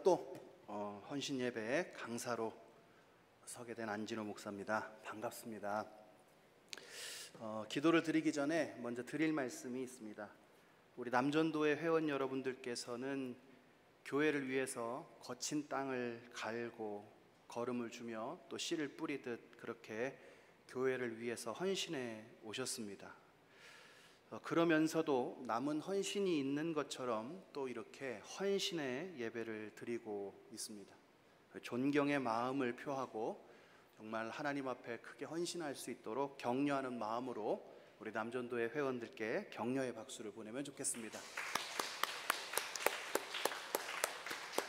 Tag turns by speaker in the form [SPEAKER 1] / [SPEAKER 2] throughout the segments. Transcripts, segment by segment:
[SPEAKER 1] 또 헌신 예배 강사로 서게 된 안진호 목사입니다. 반갑습니다. 기도를 드리기 전에 먼저 드릴 말씀이 있습니다. 우리 남전도의 회원 여러분들께서는 교회를 위해서 거친 땅을 갈고 걸음을 주며 또 씨를 뿌리듯 그렇게 교회를 위해서 헌신해 오셨습니다. 그러면서도 남은 헌신이 있는 것처럼 또 이렇게 헌신의 예배를 드리고 있습니다. 존경의 마음을 표하고 정말 하나님 앞에 크게 헌신할 수 있도록 격려하는 마음으로 우리 남전도의 회원들께 격려의 박수를 보내면 좋겠습니다.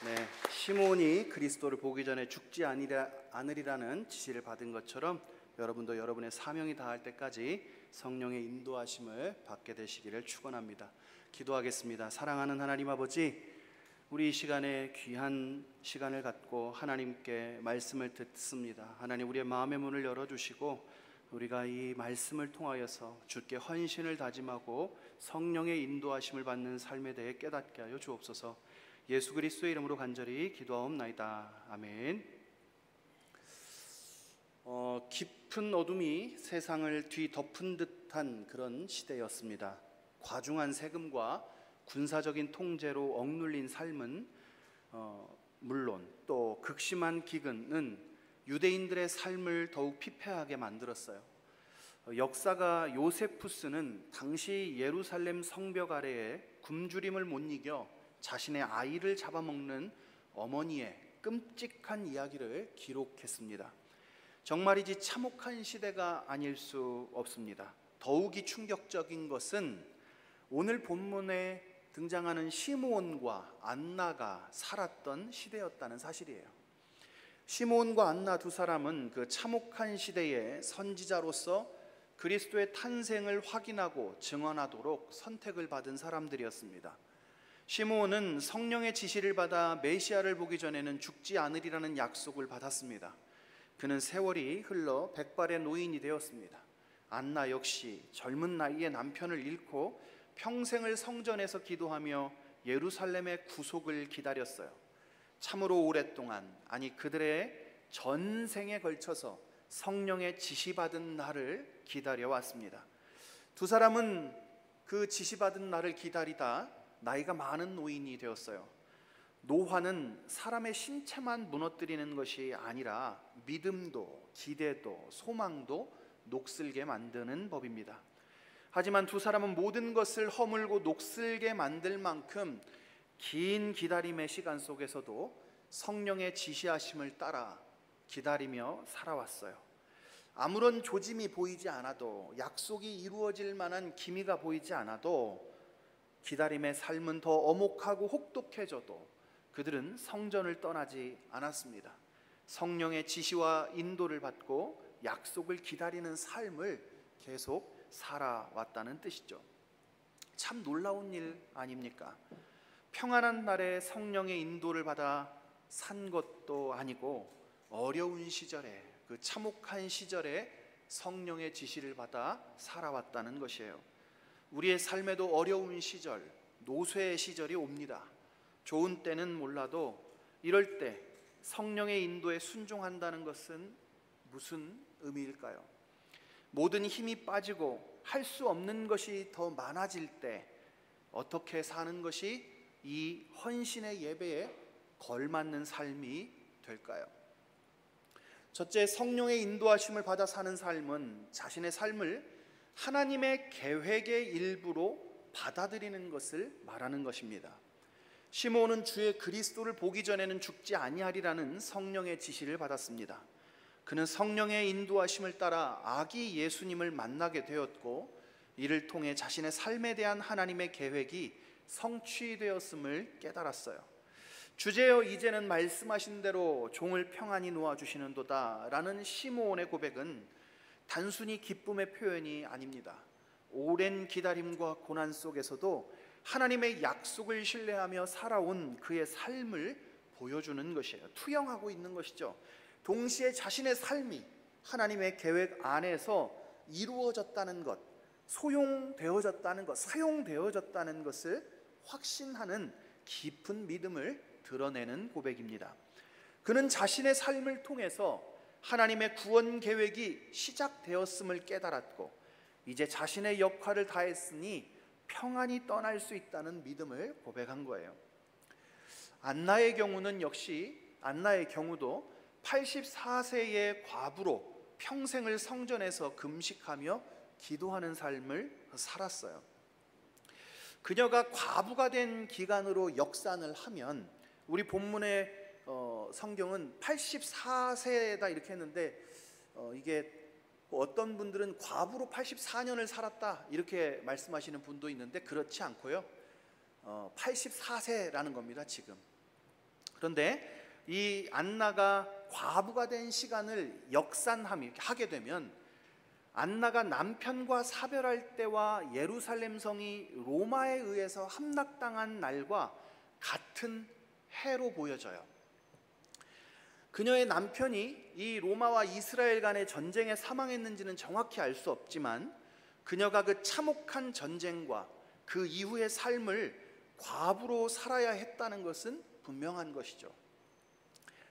[SPEAKER 1] 네, 시몬이 그리스도를 보기 전에 죽지 않으리라는 지시를 받은 것처럼 여러분도 여러분의 사명이 다할 때까지 성령의 인도하심을 받게 되시기를 축원합니다. 기도하겠습니다. 사랑하는 하나님 아버지, 우리 이 시간에 귀한 시간을 갖고 하나님께 말씀을 듣습니다. 하나님, 우리의 마음의 문을 열어주시고 우리가 이 말씀을 통하여서 주께 헌신을 다짐하고 성령의 인도하심을 받는 삶에 대해 깨닫게 하여 주옵소서. 예수 그리스도의 이름으로 간절히 기도하옵나이다. 아멘. 깊은 어둠이 세상을 뒤덮은 듯한 그런 시대였습니다. 과중한 세금과 군사적인 통제로 억눌린 삶은 물론 또 극심한 기근은 유대인들의 삶을 더욱 피폐하게 만들었어요. 역사가 요세푸스는 당시 예루살렘 성벽 아래에 굶주림을 못 이겨 자신의 아이를 잡아먹는 어머니의 끔찍한 이야기를 기록했습니다. 정말이지 참혹한 시대가 아닐 수 없습니다. 더욱이 충격적인 것은 오늘 본문에 등장하는 시므온과 안나가 살았던 시대였다는 사실이에요. 시므온과 안나 두 사람은 그 참혹한 시대의 선지자로서 그리스도의 탄생을 확인하고 증언하도록 선택을 받은 사람들이었습니다. 시므온은 성령의 지시를 받아 메시아를 보기 전에는 죽지 않으리라는 약속을 받았습니다. 그는 세월이 흘러 백발의 노인이 되었습니다. 안나 역시 젊은 나이에 남편을 잃고 평생을 성전에서 기도하며 예루살렘의 구속을 기다렸어요. 참으로 오랫동안, 아니 그들의 전생에 걸쳐서 성령의 지시받은 날을 기다려왔습니다. 두 사람은 그 지시받은 날을 기다리다 나이가 많은 노인이 되었어요. 노화는 사람의 신체만 무너뜨리는 것이 아니라 믿음도 기대도 소망도 녹슬게 만드는 법입니다. 하지만 두 사람은 모든 것을 허물고 녹슬게 만들 만큼 긴 기다림의 시간 속에서도 성령의 지시하심을 따라 기다리며 살아왔어요. 아무런 조짐이 보이지 않아도, 약속이 이루어질 만한 기미가 보이지 않아도, 기다림의 삶은 더 엄혹하고 혹독해져도 그들은 성전을 떠나지 않았습니다. 성령의 지시와 인도를 받고 약속을 기다리는 삶을 계속 살아왔다는 뜻이죠. 참 놀라운 일 아닙니까? 평안한 날에 성령의 인도를 받아 산 것도 아니고 어려운 시절에, 그 참혹한 시절에 성령의 지시를 받아 살아왔다는 것이에요. 우리의 삶에도 어려운 시절, 노쇠의 시절이 옵니다. 좋은 때는 몰라도 이럴 때 성령의 인도에 순종한다는 것은 무슨 의미일까요? 모든 힘이 빠지고 할 수 없는 것이 더 많아질 때 어떻게 사는 것이 이 헌신의 예배에 걸맞는 삶이 될까요? 첫째, 성령의 인도하심을 받아 사는 삶은 자신의 삶을 하나님의 계획의 일부로 받아들이는 것을 말하는 것입니다. 시므온은 주의 그리스도를 보기 전에는 죽지 아니하리라는 성령의 지시를 받았습니다. 그는 성령의 인도하심을 따라 아기 예수님을 만나게 되었고 이를 통해 자신의 삶에 대한 하나님의 계획이 성취되었음을 깨달았어요. 주제여 이제는 말씀하신 대로 종을 평안히 놓아주시는도다 라는 시므온의 고백은 단순히 기쁨의 표현이 아닙니다. 오랜 기다림과 고난 속에서도 하나님의 약속을 신뢰하며 살아온 그의 삶을 보여주는 것이에요. 투영하고 있는 것이죠. 동시에 자신의 삶이 하나님의 계획 안에서 이루어졌다는 것, 소용되어졌다는 것, 사용되어졌다는 것을 확신하는 깊은 믿음을
[SPEAKER 2] 드러내는 고백입니다. 그는 자신의 삶을 통해서 하나님의 구원 계획이 시작되었음을 깨달았고 이제 자신의 역할을 다했으니 평안히 떠날 수 있다는 믿음을 고백한 거예요. 안나의 경우도 84세의 과부로 평생을 성전에서 금식하며 기도하는 삶을 살았어요. 그녀가 과부가 된 기간으로 역산을 하면 우리 본문의 성경은 84세다 이렇게 했는데 이게 어떤 분들은 과부로 84년을 살았다 이렇게 말씀하시는 분도 있는데 그렇지 않고요. 84세라는 겁니다 지금. 그런데 이 안나가 과부가 된 시간을 역산하게 되면 안나가 남편과 사별할 때와 예루살렘 성이 로마에 의해서 함락당한 날과 같은 해로 보여져요. 그녀의 남편이 이 로마와 이스라엘 간의 전쟁에 사망했는지는 정확히 알 수 없지만 그녀가 그 참혹한 전쟁과 그 이후의 삶을 과부로 살아야 했다는 것은 분명한 것이죠.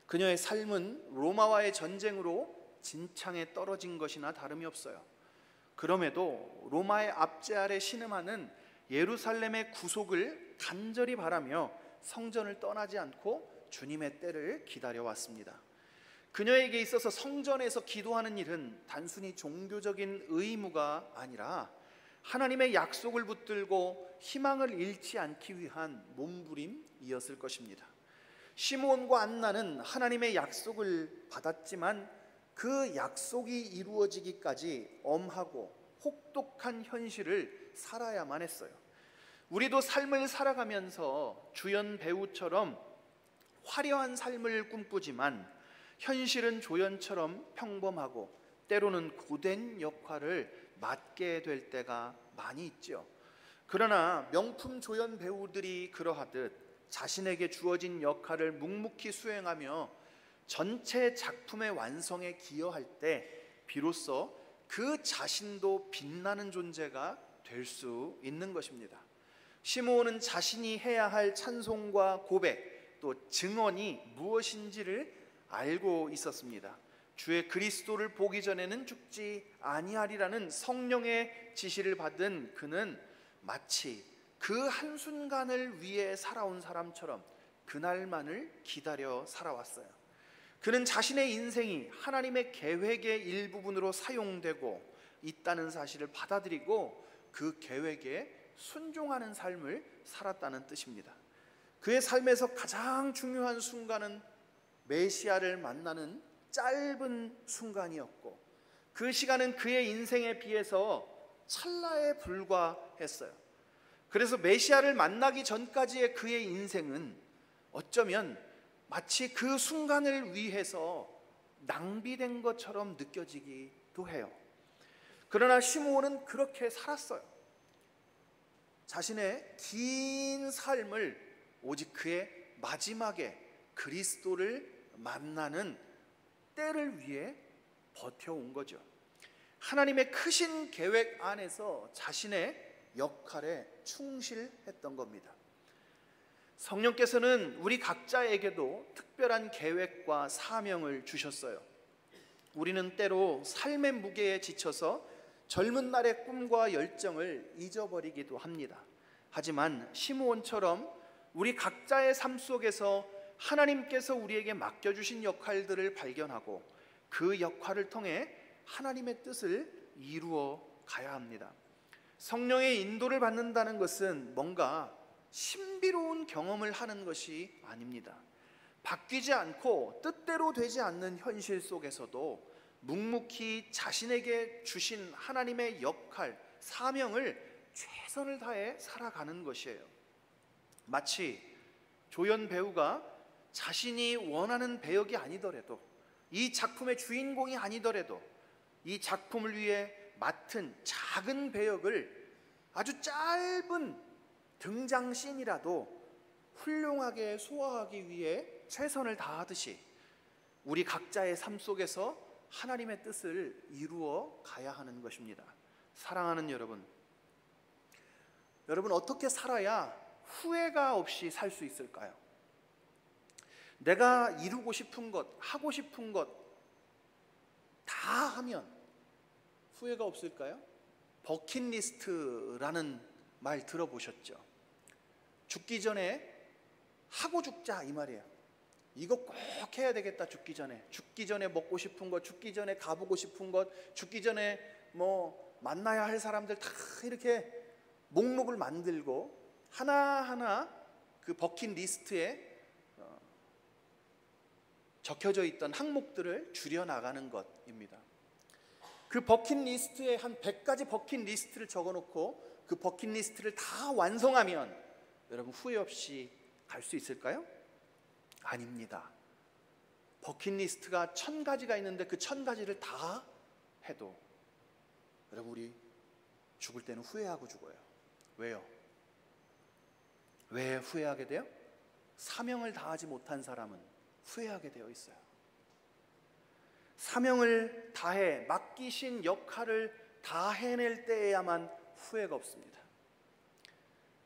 [SPEAKER 2] 그녀의 삶은 로마와의 전쟁으로 진창에 떨어진 것이나 다름이 없어요. 그럼에도 로마의 압제 아래 신음하는 예루살렘의 구속을 간절히 바라며 성전을 떠나지 않고 주님의 때를 기다려왔습니다. 그녀에게 있어서 성전에서 기도하는 일은 단순히 종교적인 의무가 아니라 하나님의 약속을 붙들고 희망을 잃지 않기 위한 몸부림이었을 것입니다. 시므온과 안나는 하나님의 약속을 받았지만 그 약속이 이루어지기까지 엄하고 혹독한 현실을 살아야만 했어요. 우리도 삶을 살아가면서 주연 배우처럼 화려한 삶을 꿈꾸지만 현실은 조연처럼 평범하고 때로는 고된 역할을 맡게 될 때가 많이 있죠. 그러나 명품 조연 배우들이 그러하듯 자신에게 주어진 역할을 묵묵히 수행하며 전체 작품의 완성에 기여할 때 비로소 그 자신도 빛나는 존재가 될 수 있는 것입니다. 시므온은 자신이 해야 할 찬송과 고백 또 증언이 무엇인지를 알고 있었습니다. 주의 그리스도를 보기 전에는 죽지 아니하리라는 성령의 지시를 받은 그는 마치 그 한순간을 위해 살아온 사람처럼 그날만을 기다려 살아왔어요. 그는 자신의 인생이 하나님의 계획의 일부분으로 사용되고 있다는 사실을 받아들이고 그 계획에 순종하는 삶을 살았다는 뜻입니다. 그의 삶에서 가장 중요한 순간은 메시아를 만나는 짧은 순간이었고 그 시간은 그의 인생에 비해서 찰나에 불과했어요. 그래서 메시아를 만나기 전까지의 그의 인생은 어쩌면 마치 그 순간을 위해서 낭비된 것처럼 느껴지기도 해요. 그러나 시므온은 그렇게 살았어요. 자신의 긴 삶을 오직 그의 마지막에 그리스도를 만나는 때를 위해 버텨온 거죠. 하나님의 크신 계획 안에서 자신의 역할에 충실했던 겁니다. 성령께서는 우리 각자에게도 특별한 계획과 사명을 주셨어요. 우리는 때로 삶의 무게에 지쳐서 젊은 날의 꿈과 열정을 잊어버리기도 합니다. 하지만 시므온처럼 우리 각자의 삶 속에서 하나님께서 우리에게 맡겨주신 역할들을 발견하고 그 역할을 통해 하나님의 뜻을 이루어 가야 합니다. 성령의 인도를 받는다는 것은 뭔가 신비로운 경험을 하는 것이 아닙니다. 바뀌지 않고 뜻대로 되지 않는 현실 속에서도 묵묵히 자신에게 주신 하나님의 역할, 사명을 최선을 다해 살아가는 것이에요. 마치 조연 배우가 자신이 원하는 배역이 아니더라도, 이 작품의 주인공이 아니더라도 이 작품을 위해 맡은 작은 배역을 아주 짧은 등장씬이라도 훌륭하게 소화하기 위해 최선을 다하듯이 우리 각자의 삶 속에서 하나님의 뜻을 이루어 가야 하는 것입니다. 사랑하는 여러분, 어떻게 살아야 후회가 없이 살 수 있을까요? 내가 이루고 싶은 것, 하고 싶은 것 다 하면 후회가 없을까요? 버킷리스트라는 말 들어보셨죠? 죽기 전에 하고 죽자 이 말이에요. 이거 꼭 해야 되겠다. 죽기 전에 먹고 싶은 것, 죽기 전에 가보고 싶은 것, 죽기 전에 뭐 만나야 할 사람들 다 이렇게 목록을 만들고 하나하나 그 버킷리스트에 적혀져 있던 항목들을 줄여나가는 것입니다. 그 버킷리스트에 한 100가지 버킷리스트를 적어놓고 그 버킷리스트를 다 완성하면 여러분 후회 없이 갈 수 있을까요? 아닙니다. 버킷리스트가 1000가지가 있는데 그 1000가지를 다 해도 여러분 우리 죽을 때는 후회하고 죽어요. 왜요? 왜 후회하게 돼요? 사명을 다하지 못한 사람은 후회하게 되어 있어요. 사명을 다해 맡기신 역할을 다 해낼 때에야만 후회가 없습니다.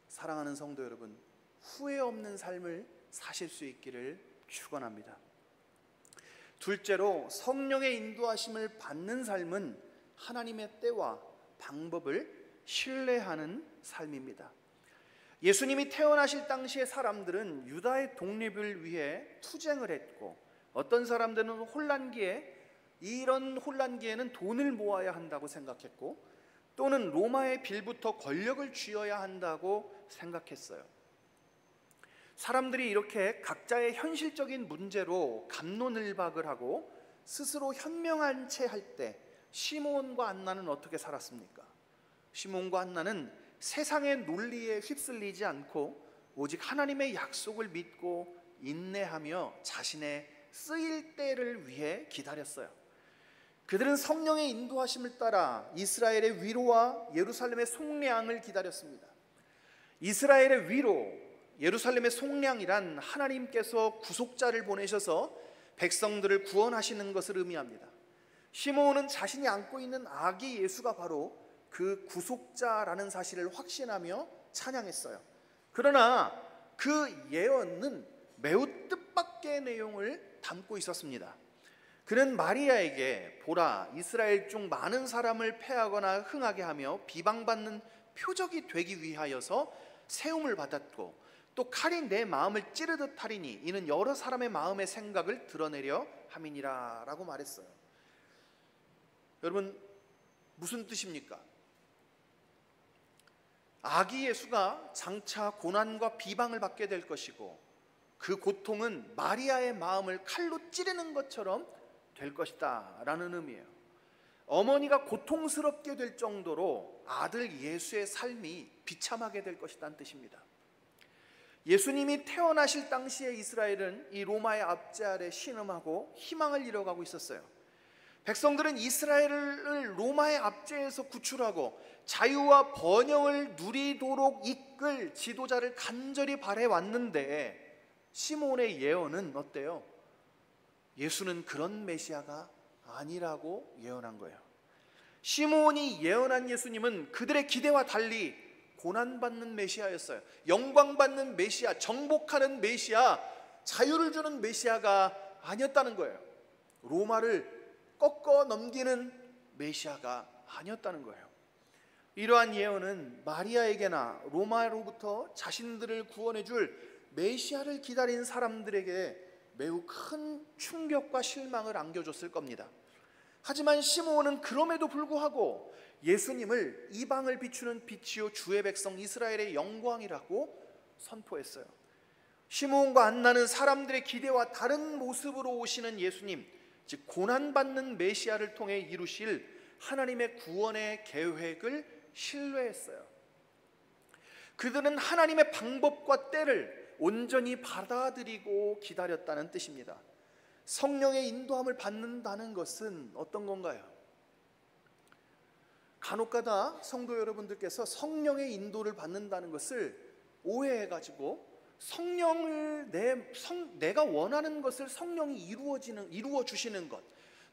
[SPEAKER 2] 사랑하는 성도 여러분, 후회 없는 삶을 사실 수 있기를 축원합니다. 둘째로 성령의 인도하심을 받는 삶은 하나님의 때와 방법을 신뢰하는 삶입니다. 예수님이 태어나실 당시의 사람들은 유다의 독립을 위해 투쟁을 했고 어떤 사람들은 이런 혼란기에는 돈을 모아야 한다고 생각했고 또는 로마의 빌부터 권력을 쥐어야 한다고 생각했어요. 사람들이 이렇게 각자의 현실적인 문제로 갑론을박을 하고 스스로 현명한 채 할 때 시몬과 안나는 어떻게 살았습니까? 시몬과 안나는 세상의 논리에 휩쓸리지 않고 오직 하나님의 약속을 믿고 인내하며 자신의 쓰일 때를 위해 기다렸어요. 그들은 성령의 인도하심을 따라 이스라엘의 위로와 예루살렘의 속량을 기다렸습니다. 이스라엘의 위로, 예루살렘의 속량이란 하나님께서 구속자를 보내셔서 백성들을 구원하시는 것을 의미합니다. 시므온은 자신이 안고 있는 아기 예수가 바로 그 구속자라는 사실을 확신하며 찬양했어요. 그러나 그 예언은 매우 뜻밖의 내용을 담고 있었습니다. 그는 마리아에게 보라, 이스라엘 중 많은 사람을 패하거나 흥하게 하며 비방받는 표적이 되기 위하여서 세움을 받았고 또 칼이 내 마음을 찌르듯 하리니 이는 여러 사람의 마음의 생각을 드러내려 함이니라 라고 말했어요. 여러분 무슨 뜻입니까? 아기 예수가 장차 고난과 비방을 받게 될 것이고 그 고통은 마리아의 마음을 칼로 찌르는 것처럼 될 것이다 라는 의미예요. 어머니가 고통스럽게 될 정도로 아들 예수의 삶이 비참하게 될 것이라는 뜻입니다. 예수님이 태어나실 당시에 이스라엘은 이 로마의 압제 아래 신음하고 희망을 잃어가고 있었어요. 백성들은 이스라엘을 로마의 압제에서 구출하고 자유와 번영을 누리도록 이끌 지도자를 간절히 바래왔는데 시몬의 예언은 어때요? 예수는 그런 메시아가 아니라고 예언한 거예요. 시몬이 예언한 예수님은 그들의 기대와 달리 고난받는 메시아였어요. 영광받는 메시아, 정복하는 메시아, 자유를 주는 메시아가 아니었다는 거예요. 로마를 꺾어 넘기는 메시아가 아니었다는 거예요. 이러한 예언은 마리아에게나 로마로부터 자신들을 구원해 줄 메시아를 기다린 사람들에게 매우 큰 충격과 실망을 안겨줬을 겁니다. 하지만 시므온은 그럼에도 불구하고 예수님을 이방을 비추는 빛이요 주의 백성 이스라엘의 영광이라고 선포했어요. 시므온과 안나는 사람들의 기대와 다른 모습으로 오시는 예수님, 즉 고난받는 메시아를 통해 이루실 하나님의 구원의 계획을 신뢰했어요. 그들은 하나님의 방법과 때를 온전히 받아들이고 기다렸다는 뜻입니다. 성령의 인도함을 받는다는 것은 어떤 건가요? 간혹가다 성도 여러분들께서 성령의 인도를 받는다는 것을 오해해가지고 성령을 내가 원하는 것을 성령이 이루어 주시는 것,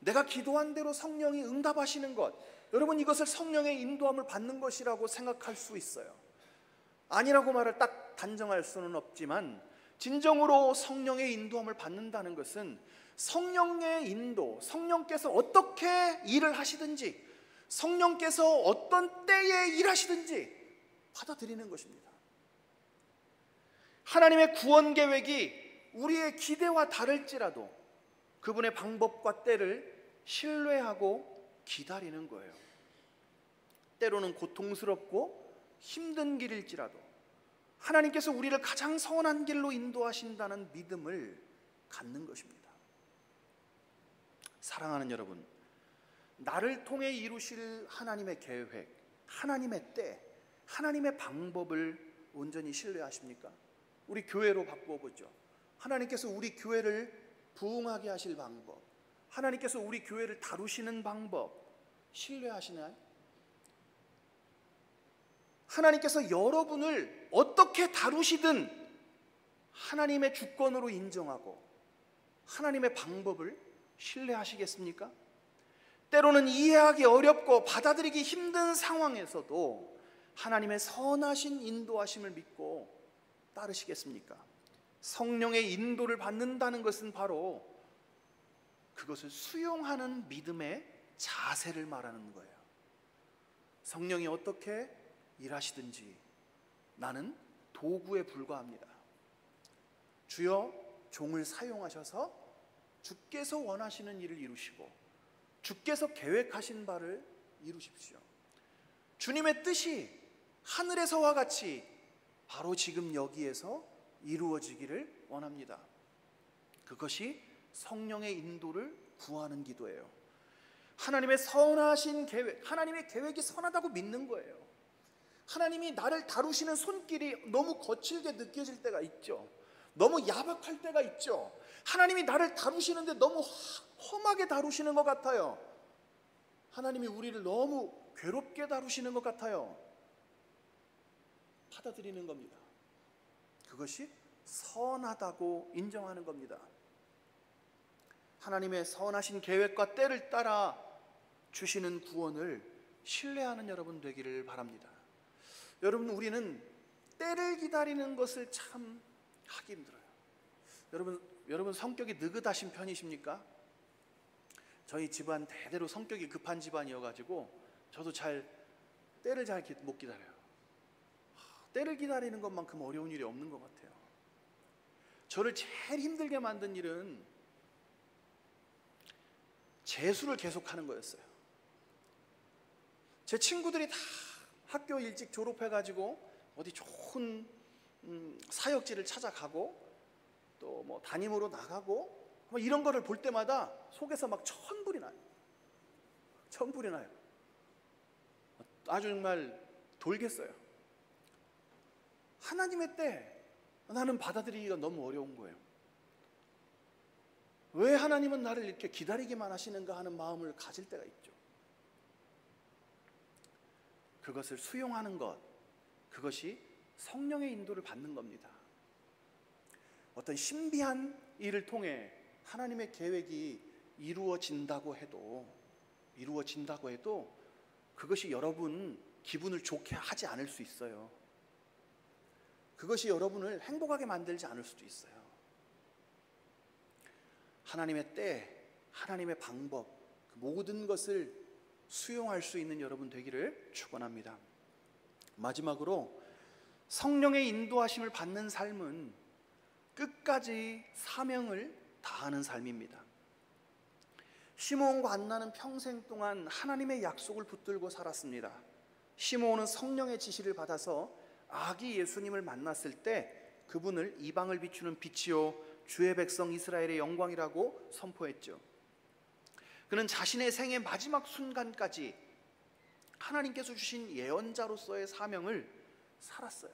[SPEAKER 2] 내가 기도한 대로 성령이 응답하시는 것, 여러분 이것을 성령의 인도함을 받는 것이라고 생각할 수 있어요. 아니라고 말을 딱 단정할 수는 없지만 진정으로 성령의 인도함을 받는다는 것은 성령의 인도, 성령께서 어떻게 일을 하시든지, 성령께서 어떤 때에 일하시든지 받아들이는 것입니다. 하나님의 구원 계획이 우리의 기대와 다를지라도 그분의 방법과 때를 신뢰하고 기다리는 거예요. 때로는 고통스럽고 힘든 길일지라도 하나님께서 우리를 가장 선한 길로 인도하신다는 믿음을 갖는 것입니다. 사랑하는 여러분, 나를 통해 이루실 하나님의 계획, 하나님의 때, 하나님의 방법을 온전히 신뢰하십니까? 우리 교회로 바꾸어 보죠. 하나님께서 우리 교회를 부흥하게 하실 방법, 하나님께서 우리 교회를 다루시는 방법 신뢰하시나요? 하나님께서 여러분을 어떻게 다루시든 하나님의 주권으로 인정하고 하나님의 방법을 신뢰하시겠습니까? 때로는 이해하기 어렵고 받아들이기 힘든 상황에서도 하나님의 선하신 인도하심을 믿고 따르시겠습니까? 성령의 인도를 받는다는 것은 바로 그것을 수용하는 믿음의 자세를 말하는 거예요. 성령이 어떻게 일하시든지 나는 도구에 불과합니다. 주여 종을 사용하셔서 주께서 원하시는 일을 이루시고 주께서 계획하신 바를 이루십시오. 주님의 뜻이 하늘에서와 같이 바로 지금 여기에서 이루어지기를 원합니다. 그것이 성령의 인도를 구하는 기도예요. 하나님의 선하신 계획, 하나님의 계획이 선하다고 믿는 거예요. 하나님이 나를 다루시는 손길이 너무 거칠게 느껴질 때가 있죠. 너무 야박할 때가 있죠. 하나님이 나를 다루시는데 너무 험하게 다루시는 것 같아요. 하나님이 우리를 너무 괴롭게 다루시는 것 같아요. 받아들이는 겁니다. 그것이 선하다고 인정하는 겁니다. 하나님의 선하신 계획과 때를 따라 주시는 구원을 신뢰하는 여러분 되기를 바랍니다. 여러분, 우리는 때를 기다리는 것을 참 하기 힘들어요. 여러분 성격이 느긋하신 편이십니까? 저희 집안 대대로 성격이 급한 집안이어가지고 저도 때를 잘 못 기다려요. 때를 기다리는 것만큼 어려운 일이 없는 것 같아요. 저를 제일 힘들게 만든 일은 재수를 계속하는 거였어요. 제 친구들이 다 학교 일찍 졸업해가지고 어디 좋은 사역지를 찾아가고 또 뭐 담임으로 나가고 뭐 이런 거를 볼 때마다 속에서 막 천불이 나요. 천불이 나요. 아주 정말 돌겠어요. 하나님의 때 나는 받아들이기가 너무 어려운 거예요. 왜 하나님은 나를 이렇게 기다리기만 하시는가 하는 마음을 가질 때가 있죠. 그것을 수용하는 것, 그것이 성령의 인도를 받는 겁니다. 어떤 신비한 일을 통해 하나님의 계획이 이루어진다고 해도 그것이 여러분 기분을 좋게 하지 않을 수 있어요. 그것이 여러분을 행복하게 만들지 않을 수도 있어요. 하나님의 때, 하나님의 방법, 그 모든 것을 수용할 수 있는 여러분 되기를 축원합니다. 마지막으로 성령의 인도하심을 받는 삶은 끝까지 사명을 다하는 삶입니다. 시므온과 안나는 평생 동안 하나님의 약속을 붙들고 살았습니다. 시므온은 성령의 지시를 받아서 아기 예수님을 만났을 때 그분을 이방을 비추는 빛이요 주의 백성 이스라엘의 영광이라고 선포했죠. 그는 자신의 생의 마지막 순간까지 하나님께서 주신 예언자로서의 사명을 살았어요.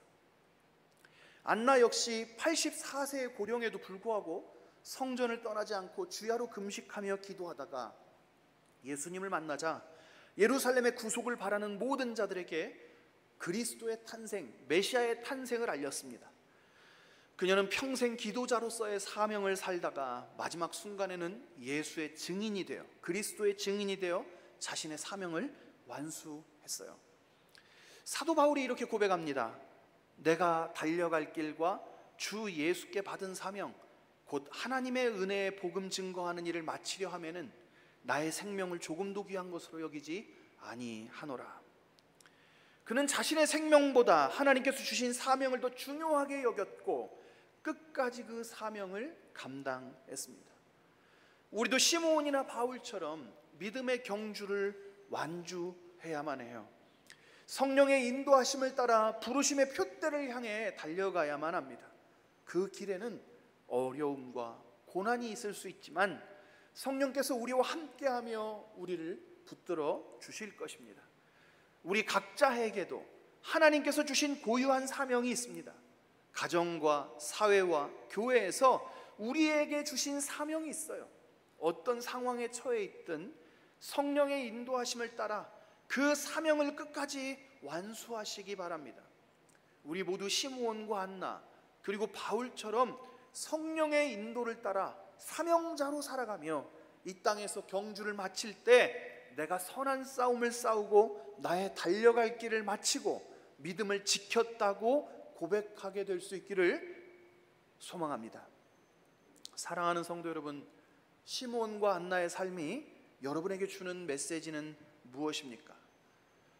[SPEAKER 2] 안나 역시 84세의 고령에도 불구하고 성전을 떠나지 않고 주야로 금식하며 기도하다가 예수님을 만나자 예루살렘의 구속을 바라는 모든 자들에게 그리스도의 탄생, 메시아의 탄생을 알렸습니다. 그녀는 평생 기도자로서의 사명을 살다가 마지막 순간에는 예수의 증인이 되어, 그리스도의 증인이 되어 자신의 사명을 완수했어요. 사도 바울이 이렇게 고백합니다. 내가 달려갈 길과 주 예수께 받은 사명, 곧 하나님의 은혜의 복음 증거하는 일을 마치려 하면은 나의 생명을 조금도 귀한 것으로 여기지 아니하노라. 그는 자신의 생명보다 하나님께서 주신 사명을 더 중요하게 여겼고 끝까지 그 사명을 감당했습니다. 우리도 시므온이나 바울처럼 믿음의 경주를 완주해야만 해요. 성령의 인도하심을 따라 부르심의 푯대를 향해 달려가야만 합니다. 그 길에는 어려움과 고난이 있을 수 있지만 성령께서 우리와 함께하며 우리를 붙들어 주실 것입니다. 우리 각자에게도 하나님께서 주신 고유한 사명이 있습니다. 가정과 사회와 교회에서 우리에게 주신 사명이 있어요. 어떤 상황에 처해 있든 성령의 인도하심을 따라 그 사명을 끝까지 완수하시기 바랍니다. 우리 모두 시므온과 한나 그리고 바울처럼 성령의 인도를 따라 사명자로 살아가며 이 땅에서 경주를 마칠 때 내가 선한 싸움을 싸우고 나의 달려갈 길을 마치고 믿음을 지켰다고 고백하게 될 수 있기를 소망합니다. 사랑하는 성도 여러분, 시므온과 안나의 삶이 여러분에게 주는 메시지는 무엇입니까?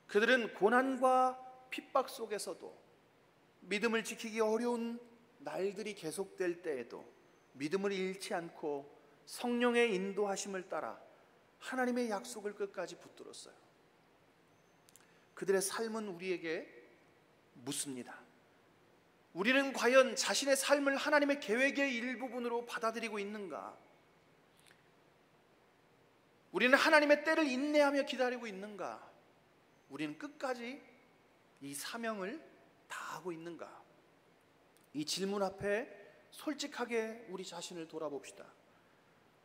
[SPEAKER 2] 그들은 고난과 핍박 속에서도 믿음을 지키기 어려운 날들이 계속될 때에도 믿음을 잃지 않고 성령의 인도하심을 따라 하나님의 약속을 끝까지 붙들었어요. 그들의 삶은 우리에게 묻습니다. 우리는 과연 자신의 삶을 하나님의 계획의 일부분으로 받아들이고 있는가? 우리는 하나님의 때를 인내하며 기다리고 있는가? 우리는 끝까지 이 사명을 다하고 있는가? 이 질문 앞에 솔직하게 우리 자신을 돌아봅시다.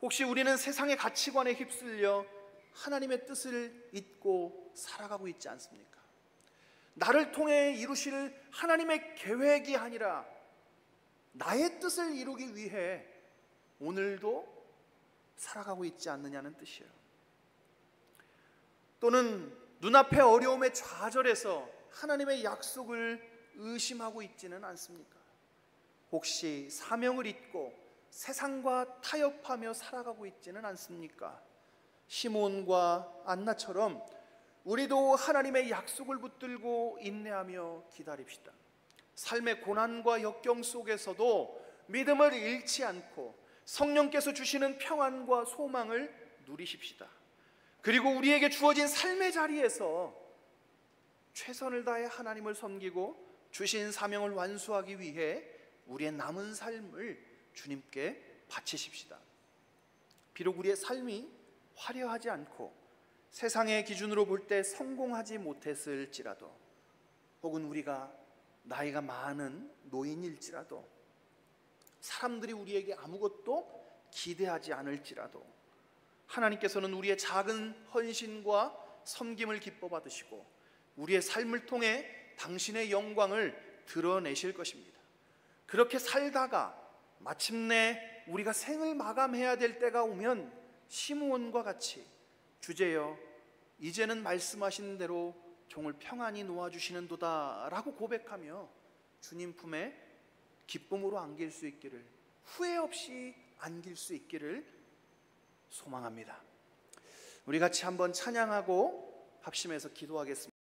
[SPEAKER 2] 혹시 우리는 세상의 가치관에 휩쓸려 하나님의 뜻을 잊고 살아가고 있지 않습니까? 나를 통해 이루실 하나님의 계획이 아니라 나의 뜻을 이루기 위해 오늘도 살아가고 있지 않느냐는 뜻이에요. 또는 눈앞의 어려움에 좌절해서 하나님의 약속을 의심하고 있지는 않습니까? 혹시 사명을 잊고 세상과 타협하며 살아가고 있지는 않습니까? 시므온과 안나처럼 우리도 하나님의 약속을 붙들고 인내하며 기다립시다. 삶의 고난과 역경 속에서도 믿음을 잃지 않고 성령께서 주시는 평안과 소망을 누리십시다. 그리고 우리에게 주어진 삶의 자리에서 최선을 다해 하나님을 섬기고 주신 사명을 완수하기 위해 우리의 남은 삶을 주님께 바치십시다. 비록 우리의 삶이 화려하지 않고 세상의 기준으로 볼 때 성공하지 못했을지라도, 혹은 우리가 나이가 많은 노인일지라도, 사람들이 우리에게 아무것도 기대하지 않을지라도 하나님께서는 우리의 작은 헌신과 섬김을 기뻐 받으시고 우리의 삶을 통해 당신의 영광을 드러내실 것입니다. 그렇게 살다가 마침내 우리가 생을 마감해야 될 때가 오면 시므온과 같이 주제여 이제는 말씀하신 대로 종을 평안히 놓아주시는도다 라고 고백하며 주님 품에 기쁨으로 안길 수 있기를, 후회 없이 안길 수 있기를 소망합니다. 우리 같이 한번 찬양하고 합심해서 기도하겠습니다.